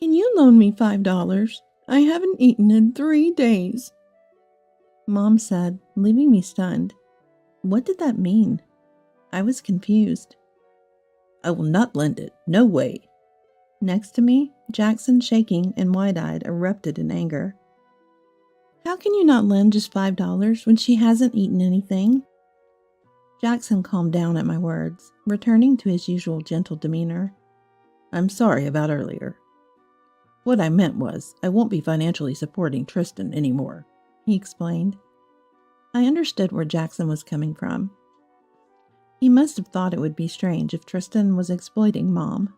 Can you loan me $5? I haven't eaten in 3 days. Mom said, leaving me stunned. What did that mean? I was confused. I will not lend it. No way. Next to me, Jackson, shaking and wide-eyed, erupted in anger. How can you not lend just $5 when she hasn't eaten anything? Jackson calmed down at my words, returning to his usual gentle demeanor. I'm sorry about earlier. What I meant was, I won't be financially supporting Tristan anymore, he explained. I understood where Jackson was coming from. He must have thought it would be strange if Tristan was exploiting Mom.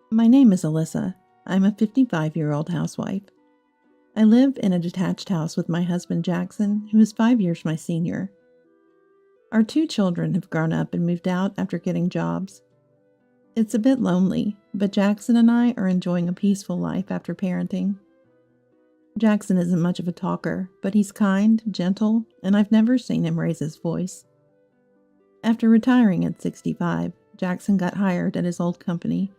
My name is Alyssa. I'm a 55-year-old housewife. I live in a detached house with my husband Jackson, who is 5 years my senior. Our 2 children have grown up and moved out after getting jobs. It's a bit lonely, but Jackson and I are enjoying a peaceful life after parenting. Jackson isn't much of a talker, but he's kind, gentle, and I've never seen him raise his voice. After retiring at 65, Jackson got hired at his old company,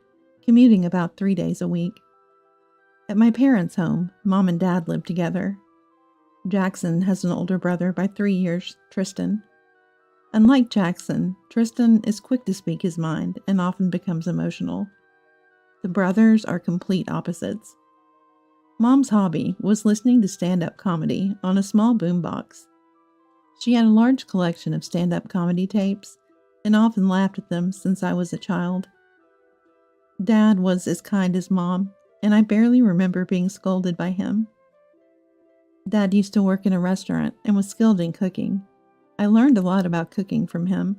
commuting about 3 days a week. At my parents' home, Mom and Dad live together. Jackson has an older brother by 3 years, Tristan. Unlike Jackson, Tristan is quick to speak his mind and often becomes emotional. The brothers are complete opposites. Mom's hobby was listening to stand-up comedy on a small boombox. She had a large collection of stand-up comedy tapes and often laughed at them since I was a child. Dad was as kind as Mom, and I barely remember being scolded by him. Dad used to work in a restaurant and was skilled in cooking. I learned a lot about cooking from him.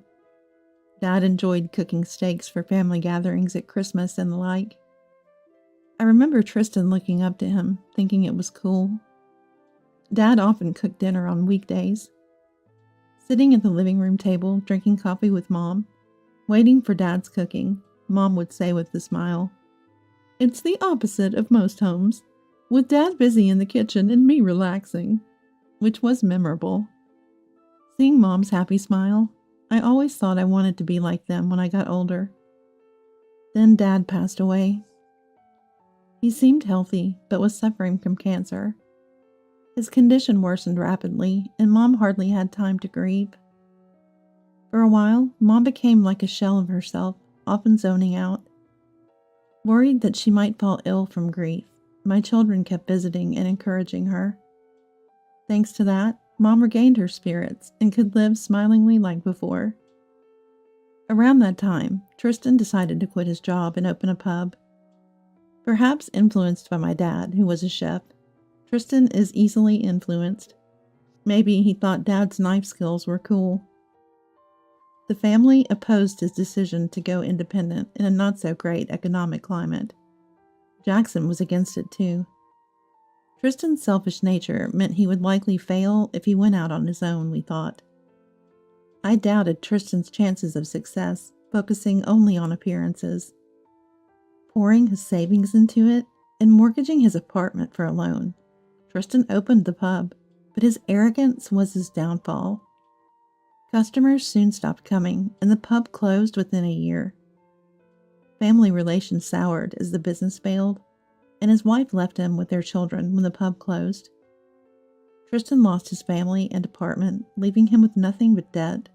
Dad enjoyed cooking steaks for family gatherings at Christmas and the like. I remember Tristan looking up to him, thinking it was cool. Dad often cooked dinner on weekdays. Sitting at the living room table, drinking coffee with Mom, waiting for Dad's cooking, Mom would say with a smile, "It's the opposite of most homes, with Dad busy in the kitchen and me relaxing," which was memorable. Seeing Mom's happy smile, I always thought I wanted to be like them when I got older. Then Dad passed away. He seemed healthy, but was suffering from cancer. His condition worsened rapidly, and Mom hardly had time to grieve. For a while, Mom became like a shell of herself, often zoning out. Worried that she might fall ill from grief, my children kept visiting and encouraging her. Thanks to that, Mom regained her spirits and could live smilingly like before. Around that time, Tristan decided to quit his job and open a pub. Perhaps influenced by my dad, who was a chef, Tristan is easily influenced. Maybe he thought Dad's knife skills were cool. The family opposed his decision to go independent in a not-so-great economic climate. Jackson was against it too. Tristan's selfish nature meant he would likely fail if he went out on his own, we thought. I doubted Tristan's chances of success, focusing only on appearances. Pouring his savings into it and mortgaging his apartment for a loan, Tristan opened the pub, but his arrogance was his downfall. Customers soon stopped coming, and the pub closed within a year. Family relations soured as the business failed, and his wife left him with their children when the pub closed. Tristan lost his family and apartment, leaving him with nothing but debt.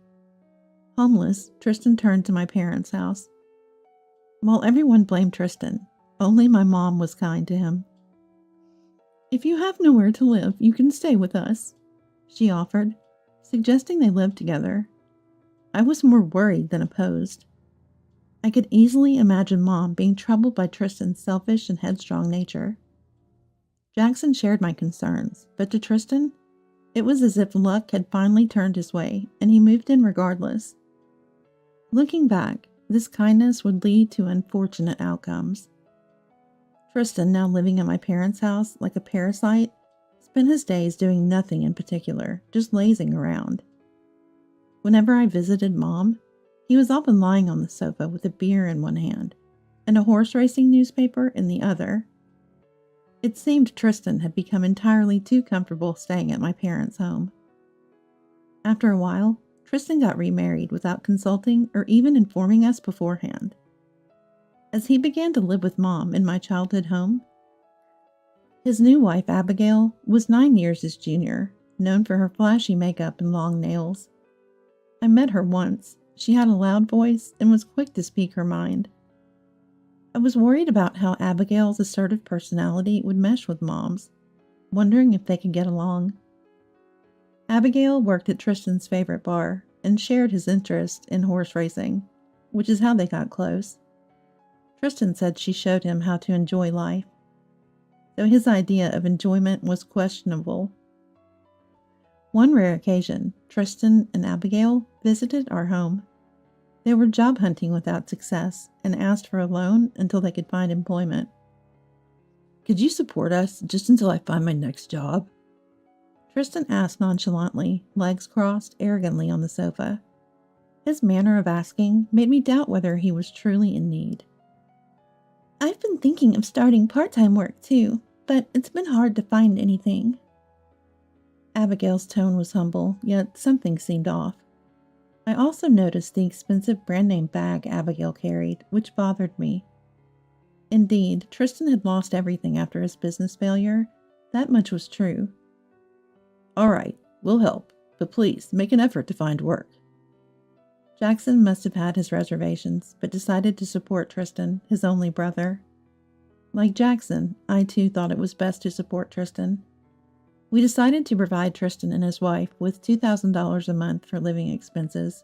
Homeless, Tristan turned to my parents' house. While everyone blamed Tristan, only my mom was kind to him. "If you have nowhere to live, you can stay with us," she offered, suggesting they lived together. I was more worried than opposed. I could easily imagine Mom being troubled by Tristan's selfish and headstrong nature. Jackson shared my concerns, but to Tristan, it was as if luck had finally turned his way, and he moved in regardless. Looking back, this kindness would lead to unfortunate outcomes. Tristan, now living at my parents' house like a parasite, spent his days doing nothing in particular, just lazing around. Whenever I visited Mom, he was often lying on the sofa with a beer in one hand and a horse racing newspaper in the other. It seemed Tristan had become entirely too comfortable staying at my parents' home. After a while, Tristan got remarried without consulting or even informing us beforehand. as he began to live with Mom in my childhood home. His new wife, Abigail, was 9 years his junior, known for her flashy makeup and long nails. I met her once. She had a loud voice and was quick to speak her mind. I was worried about how Abigail's assertive personality would mesh with Mom's, wondering if they could get along. Abigail worked at Tristan's favorite bar and shared his interest in horse racing, which is how they got close. Tristan said she showed him how to enjoy life, though his idea of enjoyment was questionable. One rare occasion, Tristan and Abigail visited our home. They were job hunting without success and asked for a loan until they could find employment. "Could you support us just until I find my next job?" Tristan asked nonchalantly, legs crossed arrogantly on the sofa. His manner of asking made me doubt whether he was truly in need. "I've been thinking of starting part-time work too, but it's been hard to find anything." Abigail's tone was humble, yet something seemed off. I also noticed the expensive brand-name bag Abigail carried, which bothered me. Indeed, Tristan had lost everything after his business failure. That much was true. "All right, we'll help, but please make an effort to find work." Jackson must have had his reservations, but decided to support Tristan, his only brother. Like Jackson, I too thought it was best to support Tristan. We decided to provide Tristan and his wife with $2,000 a month for living expenses,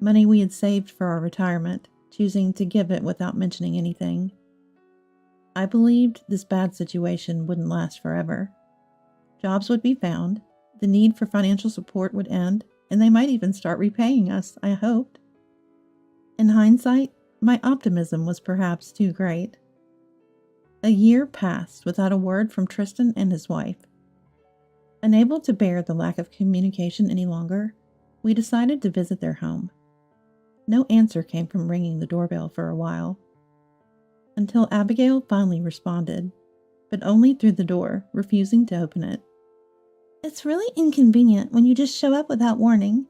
money we had saved for our retirement, choosing to give it without mentioning anything. I believed this bad situation wouldn't last forever. Jobs would be found, the need for financial support would end, and they might even start repaying us, I hoped. In hindsight, my optimism was perhaps too great. A year passed without a word from Tristan and his wife. Unable to bear the lack of communication any longer, we decided to visit their home. No answer came from ringing the doorbell for a while, until Abigail finally responded, but only through the door, refusing to open it. "It's really inconvenient when you just show up without warning.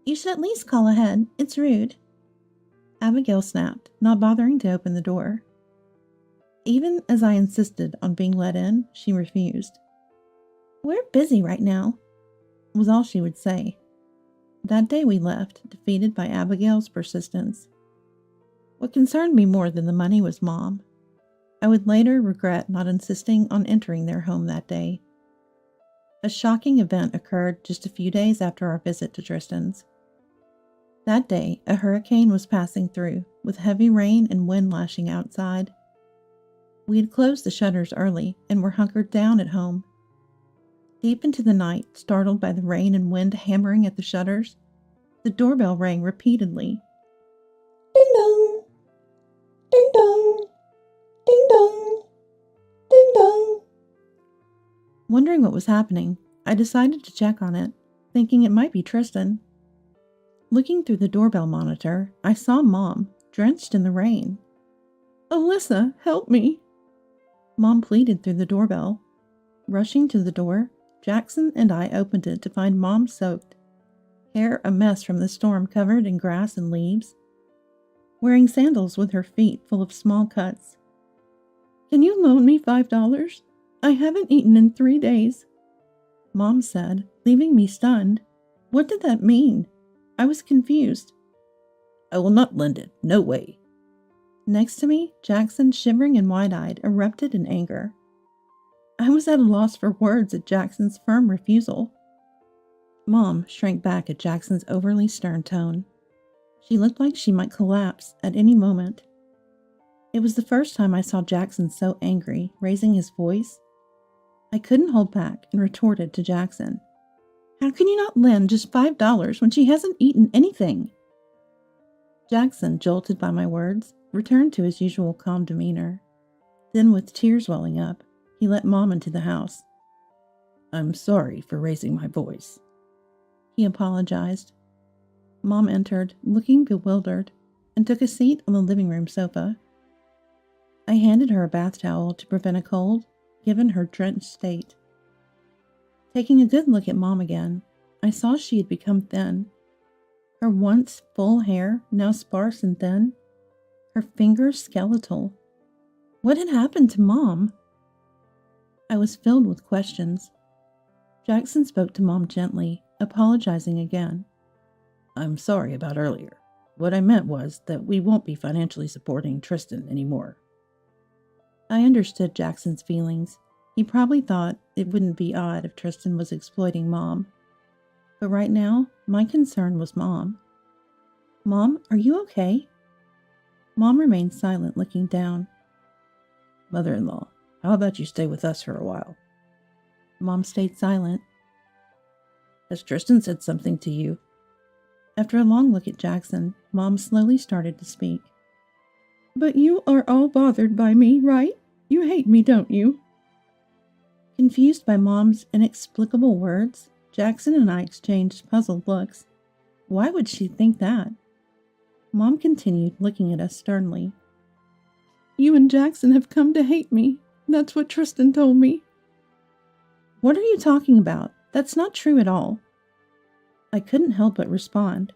You should at least call ahead. It's rude." Abigail snapped, not bothering to open the door. Even as I insisted on being let in, she refused. "We're busy right now," was all she would say. That day we left, defeated by Abigail's persistence. What concerned me more than the money was Mom. I would later regret not insisting on entering their home that day. A shocking event occurred just a few days after our visit to Tristan's. That day, a hurricane was passing through, with heavy rain and wind lashing outside. We had closed the shutters early and were hunkered down at home. Deep into the night, startled by the rain and wind hammering at the shutters, the doorbell rang repeatedly. "Ding dong! Ding dong! Ding dong! Ding dong!" Wondering what was happening, I decided to check on it, thinking it might be Tristan. Looking through the doorbell monitor, I saw Mom, drenched in the rain. "Alyssa, help me!" Mom pleaded through the doorbell. Rushing to the door, Jackson and I opened it to find Mom soaked, hair a mess from the storm covered in grass and leaves, wearing sandals with her feet full of small cuts. "Can you loan me $5? I haven't eaten in 3 days," Mom said, leaving me stunned. What did that mean? I was confused. "I will not lend it, no way." Next to me, Jackson, shivering and wide-eyed, erupted in anger. I was at a loss for words at Jackson's firm refusal. Mom shrank back at Jackson's overly stern tone. She looked like she might collapse at any moment. It was the first time I saw Jackson so angry, raising his voice. I couldn't hold back and retorted to Jackson. "How can you not lend just $5 when she hasn't eaten anything?" Jackson, jolted by my words, returned to his usual calm demeanor. Then, with tears welling up, he let Mom into the house. "I'm sorry for raising my voice," he apologized. Mom entered, looking bewildered, and took a seat on the living room sofa. I handed her a bath towel to prevent a cold, given her drenched state. Taking a good look at Mom again, I saw she had become thin. Her once full hair, now sparse and thin. her fingers skeletal. What had happened to Mom? I was filled with questions. Jackson spoke to Mom gently, apologizing again. I'm sorry about earlier. What I meant was that we won't be financially supporting Tristan anymore. I understood Jackson's feelings. He probably thought it wouldn't be odd if Tristan was exploiting Mom. But right now, my concern was Mom. Mom, are you okay? Mom remained silent, looking down. Mother-in-law, how about you stay with us for a while? Mom stayed silent. Has Tristan said something to you? After a long look at Jackson, Mom slowly started to speak. But you are all bothered by me, right? You hate me, don't you? Confused by Mom's inexplicable words, Jackson and I exchanged puzzled looks. Why would she think that? Mom continued, looking at us sternly. You and Jackson have come to hate me. That's what Tristan told me. What are you talking about? That's not true at all. I couldn't help but respond.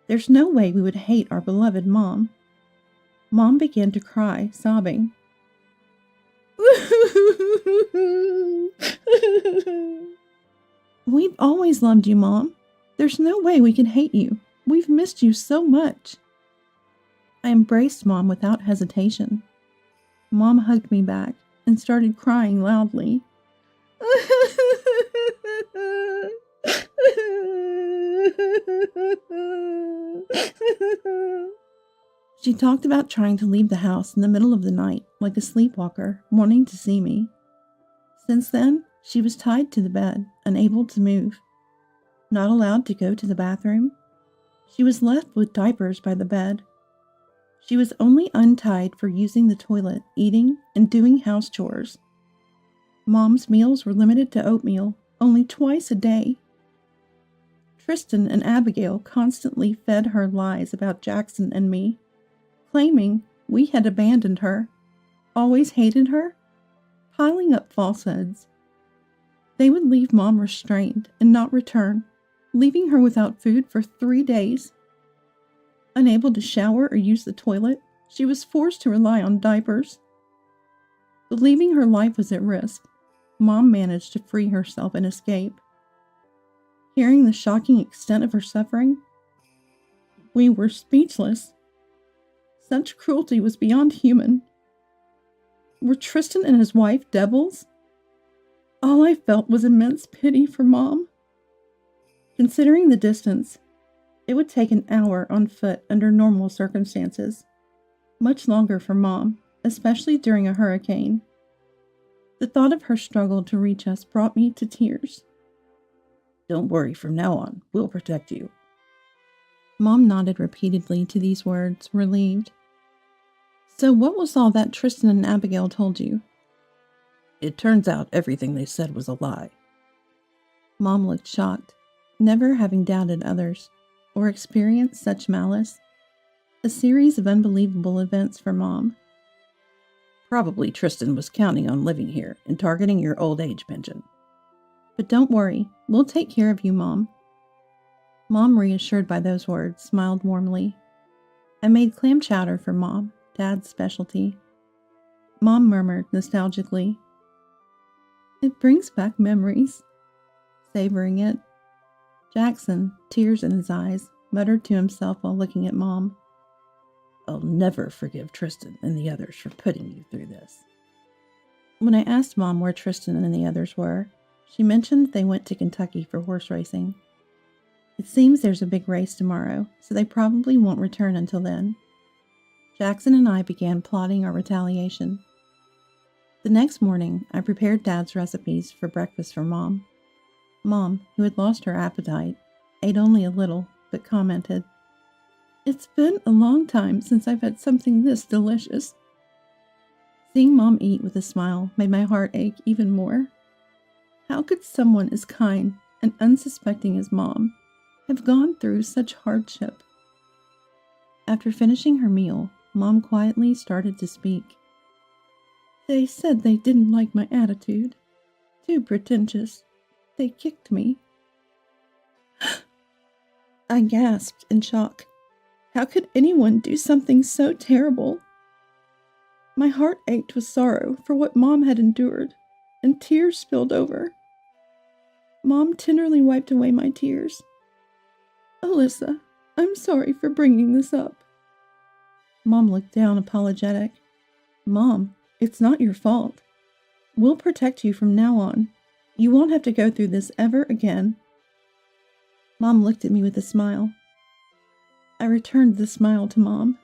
There's no way we would hate our beloved Mom. Mom began to cry, sobbing. We've always loved you, Mom. There's no way we can hate you. We've missed you so much. I embraced Mom without hesitation. Mom hugged me back and started crying loudly. She talked about trying to leave the house in the middle of the night like a sleepwalker, wanting to see me. Since then, she was tied to the bed, unable to move. Not allowed to go to the bathroom. She was left with diapers by the bed. She was only untied for using the toilet, eating, and doing house chores. Mom's meals were limited to oatmeal, only twice a day. Tristan and Abigail constantly fed her lies about Jackson and me, claiming we had abandoned her, always hated her, piling up falsehoods. They would leave Mom restrained and not return, leaving her without food for 3 days. Unable to shower or use the toilet, she was forced to rely on diapers. Believing her life was at risk, Mom managed to free herself and escape. Hearing the shocking extent of her suffering, we were speechless. Such cruelty was beyond human. Were Tristan and his wife devils? All I felt was immense pity for Mom. Considering the distance, it would take an hour on foot under normal circumstances. Much longer for Mom, especially during a hurricane. The thought of her struggle to reach us brought me to tears. Don't worry, from now on, we'll protect you. Mom nodded repeatedly to these words, relieved. So what was all that Tristan and Abigail told you? It turns out everything they said was a lie. Mom looked shocked, never having doubted others or experienced such malice. A series of unbelievable events for Mom. Probably Tristan was counting on living here and targeting your old age pension. But don't worry, we'll take care of you, Mom. Mom, reassured by those words, smiled warmly. I made clam chowder for Mom, Dad's specialty. Mom murmured nostalgically. It brings back memories. Savoring it, Jackson, tears in his eyes, muttered to himself while looking at Mom. I'll never forgive Tristan and the others for putting you through this. When I asked Mom where Tristan and the others were, she mentioned they went to Kentucky for horse racing. It seems there's a big race tomorrow, so they probably won't return until then. Jackson and I began plotting our retaliation. The next morning, I prepared Dad's recipes for breakfast for Mom. Mom, who had lost her appetite, ate only a little, but commented, It's been a long time since I've had something this delicious. Seeing Mom eat with a smile made my heart ache even more. How could someone as kind and unsuspecting as Mom have gone through such hardship? After finishing her meal, Mom quietly started to speak. They said they didn't like my attitude. Too pretentious. They kicked me. I gasped in shock. How could anyone do something so terrible? My heart ached with sorrow for what Mom had endured, and tears spilled over. Mom tenderly wiped away my tears. Alyssa, I'm sorry for bringing this up. Mom looked down, apologetic. Mom, it's not your fault. We'll protect you from now on. You won't have to go through this ever again. Mom looked at me with a smile. I returned the smile to Mom.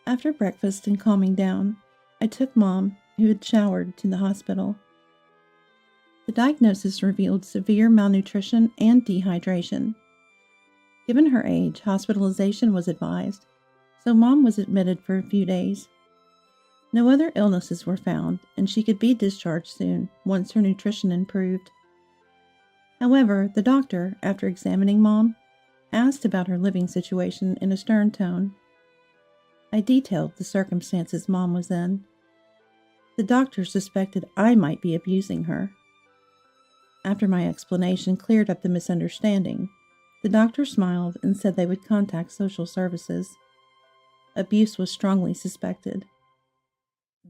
After breakfast and calming down, I took Mom, who had showered, to the hospital. The diagnosis revealed severe malnutrition and dehydration. Given her age, hospitalization was advised, so Mom was admitted for a few days. No other illnesses were found, and she could be discharged soon once her nutrition improved. However, the doctor, after examining Mom, asked about her living situation in a stern tone. I detailed the circumstances Mom was in. The doctor suspected I might be abusing her. After my explanation cleared up the misunderstanding, the doctor smiled and said they would contact social services. Abuse was strongly suspected.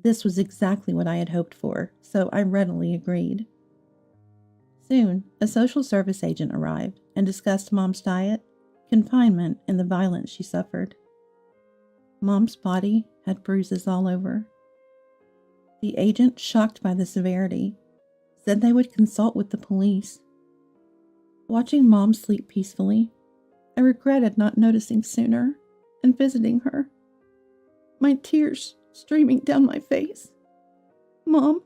This was exactly what I had hoped for, so I readily agreed. Soon, a social service agent arrived and discussed Mom's diet, confinement, and the violence she suffered. Mom's body had bruises all over. The agent, shocked by the severity, said they would consult with the police. Watching Mom sleep peacefully, I regretted not noticing sooner and visiting her. My tears streaming down my face. Mom,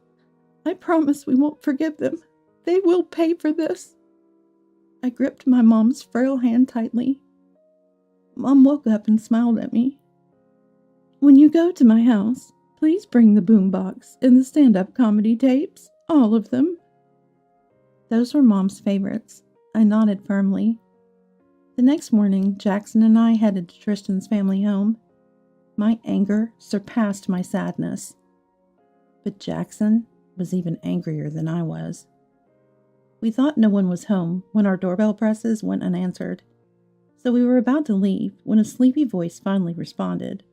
I promise we won't forgive them. They will pay for this. I gripped my mom's frail hand tightly. Mom woke up and smiled at me. When you go to my house, please bring the boombox and the stand-up comedy tapes, all of them. Those were Mom's favorites. I nodded firmly. The next morning, Jackson and I headed to Tristan's family home. My anger surpassed my sadness. But Jackson was even angrier than I was. We thought no one was home when our doorbell presses went unanswered, so we were about to leave when a sleepy voice finally responded.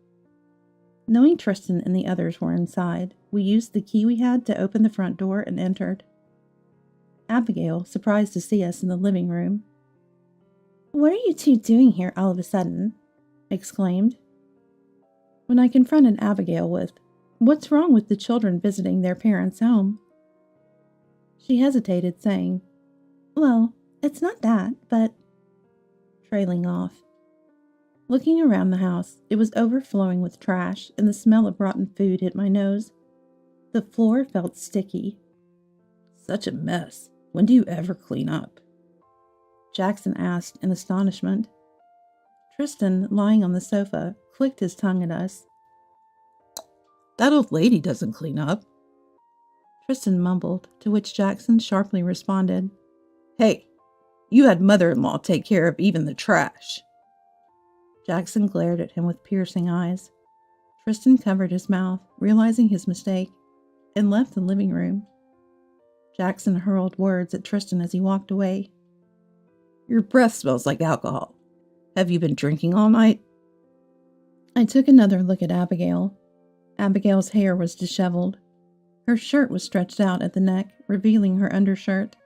Knowing Tristan and the others were inside, we used the key we had to open the front door and entered. Abigail, surprised to see us in the living room. "What are you two doing here all of a sudden?" exclaimed. When I confronted Abigail with, "What's wrong with the children visiting their parents' home?" she hesitated, saying, "Well, it's not that, but," trailing off. Looking around the house, it was overflowing with trash, and the smell of rotten food hit my nose. The floor felt sticky. "Such a mess. When do you ever clean up?" Jackson asked in astonishment. Tristan, lying on the sofa, clicked his tongue at us. "That old lady doesn't clean up," Tristan mumbled, to which Jackson sharply responded, "Hey, you had mother-in-law take care of even the trash." Jackson glared at him with piercing eyes. Tristan covered his mouth, realizing his mistake, and left the living room. Jackson hurled words at Tristan as he walked away. "Your breath smells like alcohol. Have you been drinking all night?" I took another look at Abigail. Abigail's hair was disheveled. Her shirt was stretched out at the neck, revealing her undershirt.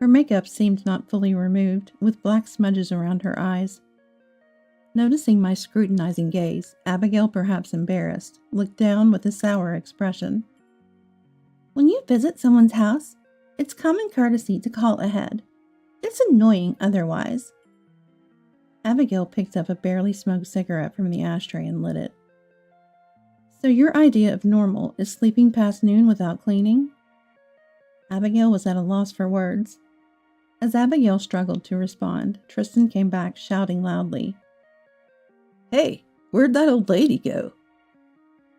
Her makeup seemed not fully removed, with black smudges around her eyes. Noticing my scrutinizing gaze, Abigail, perhaps embarrassed, looked down with a sour expression. "When you visit someone's house, it's common courtesy to call ahead. It's annoying otherwise." Abigail picked up a barely smoked cigarette from the ashtray and lit it. "So your idea of normal is sleeping past noon without cleaning?" Abigail was at a loss for words. As Abigail struggled to respond, Tristan came back shouting loudly, "Hey, where'd that old lady go?"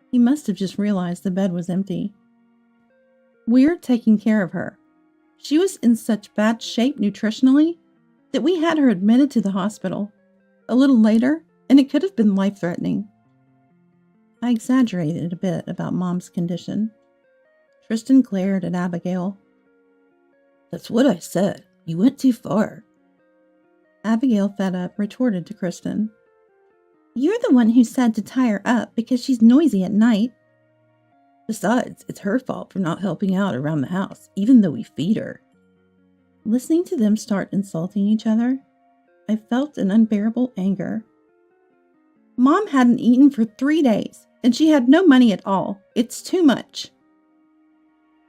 He must have just realized the bed was empty. "We're taking care of her. She was in such bad shape nutritionally that we had her admitted to the hospital. A little later, and it could have been life-threatening." I exaggerated a bit about Mom's condition. Tristan glared at Abigail. "That's what I said. You went too far." Abigail, fed up, retorted to Tristan, You're the one who said to tie her up because she's noisy at night. Besides, it's her fault for not helping out around the house, even though we feed her. Listening to them start insulting each other, I felt an unbearable anger. Mom hadn't eaten for 3 days, and she had no money at all. It's too much.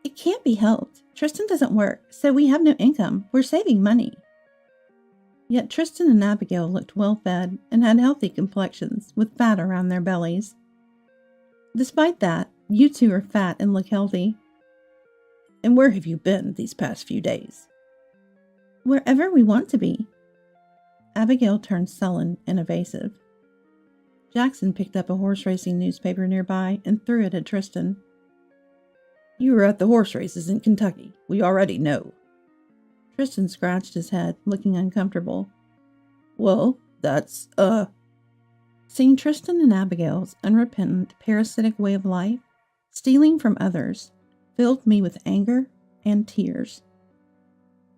It can't be helped. Tristan doesn't work, so we have no income. We're saving money. Yet Tristan and Abigail looked well-fed and had healthy complexions with fat around their bellies. Despite that, you two are fat and look healthy. And where have you been these past few days? Wherever we want to be. Abigail turned sullen and evasive. Jackson picked up a horse racing newspaper nearby and threw it at Tristan. You were at the horse races in Kentucky. We already know. Tristan scratched his head, looking uncomfortable. Well, that's, Seeing Tristan and Abigail's unrepentant, parasitic way of life, stealing from others, filled me with anger and tears.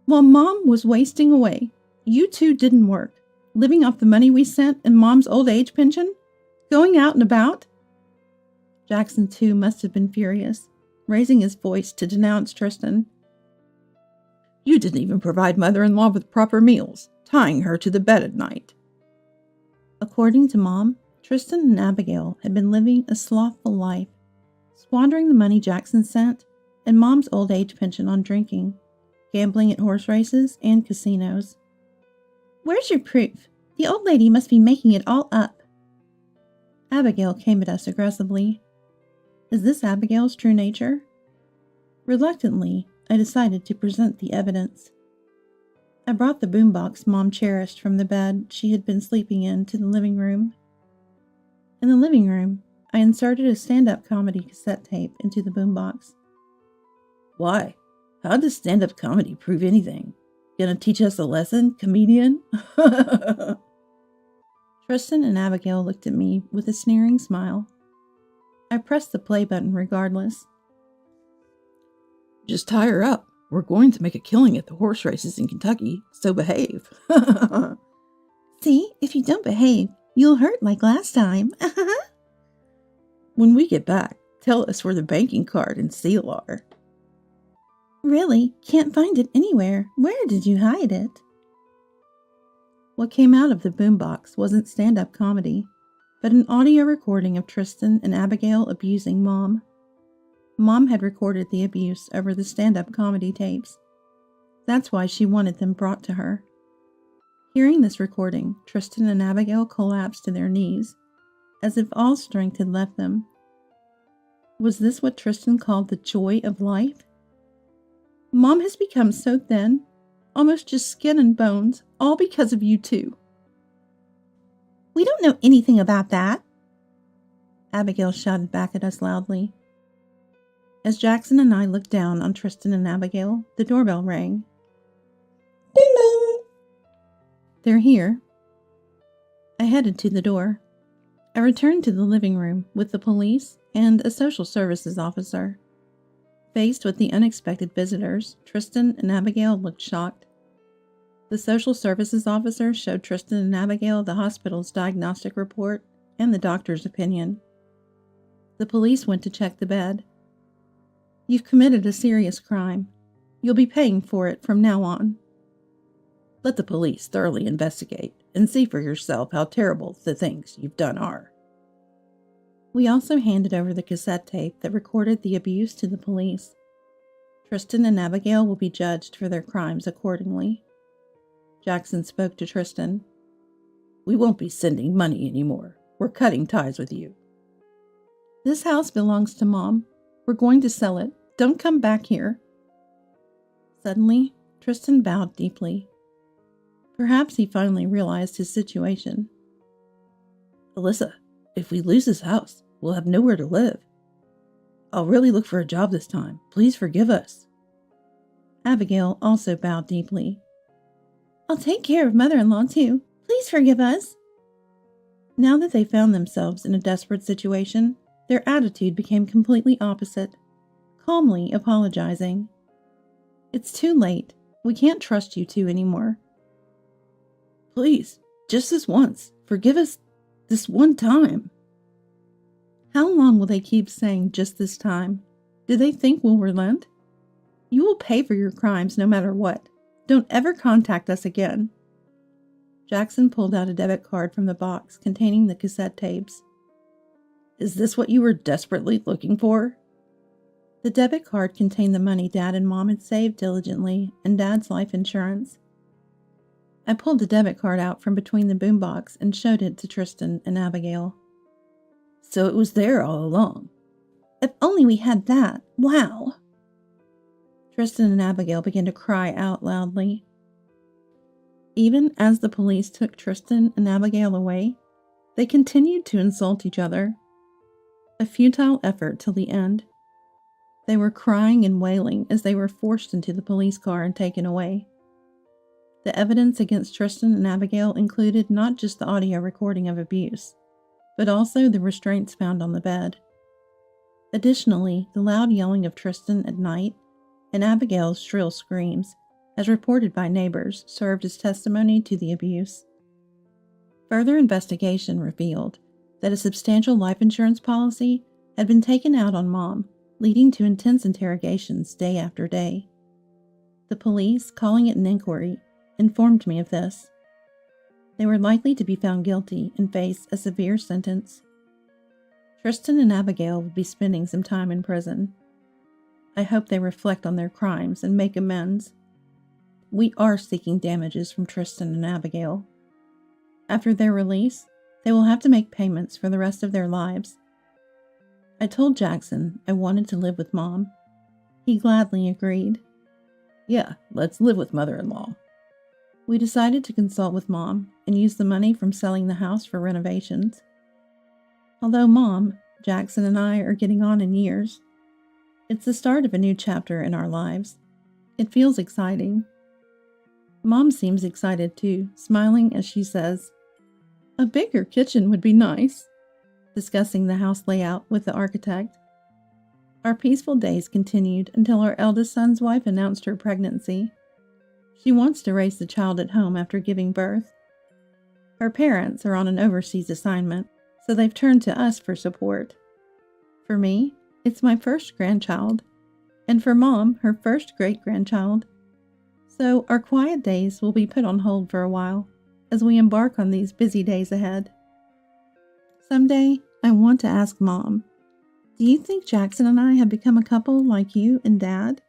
While Mom was wasting away, you two didn't work, living off the money we sent and Mom's old age pension, going out and about. Jackson, too, must have been furious, raising his voice to denounce Tristan. You didn't even provide mother-in-law with proper meals, tying her to the bed at night. According to Mom, Tristan and Abigail had been living a slothful life, squandering the money Jackson sent and Mom's old age pension on drinking, gambling at horse races and casinos. Where's your proof? The old lady must be making it all up. Abigail came at us aggressively. Is this Abigail's true nature? Reluctantly, I decided to present the evidence. I brought the boombox Mom cherished from the bed she had been sleeping in to the living room. In the living room, I inserted a stand-up comedy cassette tape into the boombox. Why? How does stand-up comedy prove anything? Gonna teach us a lesson, comedian? Tristan and Abigail looked at me with a sneering smile. I pressed the play button regardless. Just tie her up. We're going to make a killing at the horse races in Kentucky, so behave. See, if you don't behave, you'll hurt like last time. When we get back, tell us where the banking card and seal are. Really? Can't find it anywhere. Where did you hide it? What came out of the boombox wasn't stand-up comedy, but an audio recording of Tristan and Abigail abusing Mom. Mom had recorded the abuse over the stand-up comedy tapes. That's why she wanted them brought to her. Hearing this recording, Tristan and Abigail collapsed to their knees, as if all strength had left them. Was this what Tristan called the joy of life? Mom has become so thin, almost just skin and bones, all because of you two. We don't know anything about that, Abigail shouted back at us loudly. As Jackson and I looked down on Tristan and Abigail, the doorbell rang. Ding dong! They're here. I headed to the door. I returned to the living room with the police and a social services officer. Faced with the unexpected visitors, Tristan and Abigail looked shocked. The social services officer showed Tristan and Abigail the hospital's diagnostic report and the doctor's opinion. The police went to check the bed. You've committed a serious crime. You'll be paying for it from now on. Let the police thoroughly investigate and see for yourself how terrible the things you've done are. We also handed over the cassette tape that recorded the abuse to the police. Tristan and Abigail will be judged for their crimes accordingly. Jackson spoke to Tristan. We won't be sending money anymore. We're cutting ties with you. This house belongs to Mom. We're going to sell it. Don't come back here. Suddenly, Tristan bowed deeply. Perhaps he finally realized his situation. Alyssa, if we lose this house, we'll have nowhere to live. I'll really look for a job this time. Please forgive us. Abigail also bowed deeply. I'll take care of mother-in-law too. Please forgive us. Now that they found themselves in a desperate situation, their attitude became completely opposite, calmly apologizing. It's too late. We can't trust you two anymore. Please, just this once, forgive us. This one time. How long will they keep saying just this time? Do they think we'll relent? You will pay for your crimes no matter what. Don't ever contact us again. Jackson pulled out a debit card from the box containing the cassette tapes. Is this what you were desperately looking for? The debit card contained the money Dad and Mom had saved diligently and Dad's life insurance. I pulled the debit card out from between the boombox and showed it to Tristan and Abigail. So it was there all along. If only we had that. Wow. Tristan and Abigail began to cry out loudly. Even as the police took Tristan and Abigail away, they continued to insult each other. A futile effort till the end. They were crying and wailing as they were forced into the police car and taken away. The evidence against Tristan and Abigail included not just the audio recording of abuse, but also the restraints found on the bed. Additionally, the loud yelling of Tristan at night and Abigail's shrill screams, as reported by neighbors, served as testimony to the abuse. Further investigation revealed that a substantial life insurance policy had been taken out on Mom, leading to intense interrogations day after day. The police, calling it an inquiry, informed me of this. They were likely to be found guilty and face a severe sentence. Tristan and Abigail would be spending some time in prison. I hope they reflect on their crimes and make amends. We are seeking damages from Tristan and Abigail. After their release, they will have to make payments for the rest of their lives. I told Jackson I wanted to live with Mom. He gladly agreed. Yeah, let's live with mother-in-law. We decided to consult with Mom and use the money from selling the house for renovations. Although Mom, Jackson, and I are getting on in years, it's the start of a new chapter in our lives. It feels exciting. Mom seems excited too, smiling as she says, "A bigger kitchen would be nice," discussing the house layout with the architect. Our peaceful days continued until our eldest son's wife announced her pregnancy. She wants to raise the child at home after giving birth. Her parents are on an overseas assignment, so they've turned to us for support. For me, it's my first grandchild, and for Mom, her first great-grandchild. So our quiet days will be put on hold for a while as we embark on these busy days ahead. Someday, I want to ask Mom, do you think Jackson and I have become a couple like you and Dad?